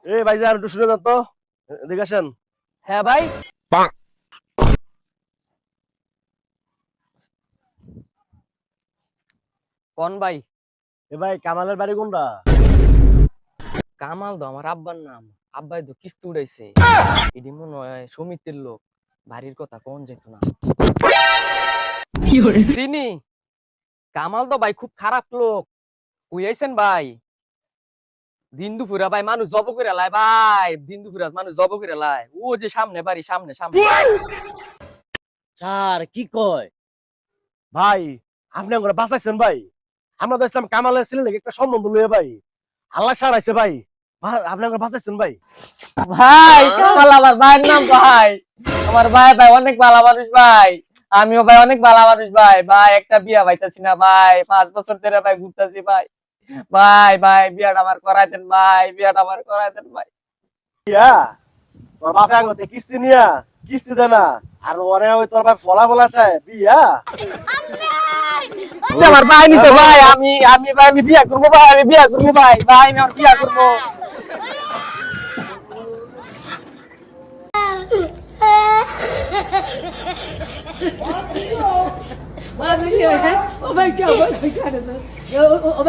এ ভাইজান একটু শুনে যান তো, এদিকে আসেন। হ্যাঁ ভাই। কোন ভাই? এ ভাই কামালের বাড়ি কোনটা? কামাল তো আমার আব্বার নাম। আব্বাই তো কিস্তি উড়াইছে। এটি মনে হয় সমিতির লোক। বাড়ির কথা কোন যেত না। চিনি কামাল তো ভাই খুব খারাপ লোক। কইয়াছেন ভাই, দিন দুপুরা ভাই মানুষ জব করে লাই ভাই, দিন দুপুরা মানুষ জব করে লাই। ও যে সামনে বাড়ি, সামনে সামনে। স্যার কি কয়? ভাই আপনি আমরা বাঁচাইছেন ভাই। আমরা তো ইসলাম কামালের ছেলে নাকি একটা সম্বন্ধ লইয়া ভাই। আল্লাহ সারাইছে ভাই। আপনি আমরা বাঁচাইছেন ভাই। ভাই কামাল আমার ভাইয়ের নাম ভাই। আমার ভাই ভাই অনেক ভালো মানুষ ভাই। আমিও ভাই অনেক ভালো মানুষ ভাই। ভাই একটা বিয়া পাইতাছি না ভাই, 5 বছর ধরে ভাই ঘুরতাছি ভাই। ভাই ভাই বিয়াটা আমার করাই দেন ভাই, বিয়াটা আমার করাই দেন ভাই। ইয়া তোর বাপে আঙ্গতে কিস্তি নিয়া কিস্তি দে না, আর ওরে ওই তোর বাপ ফলা ফলা চায় বিয়া। আমার ভাই নিছে ভাই, আমি আমি ভাই আমি বিয়া করবো ভাই, আমি বিয়া করবো ভাই, ভাই আমি বিয়া করবো। Oh my God.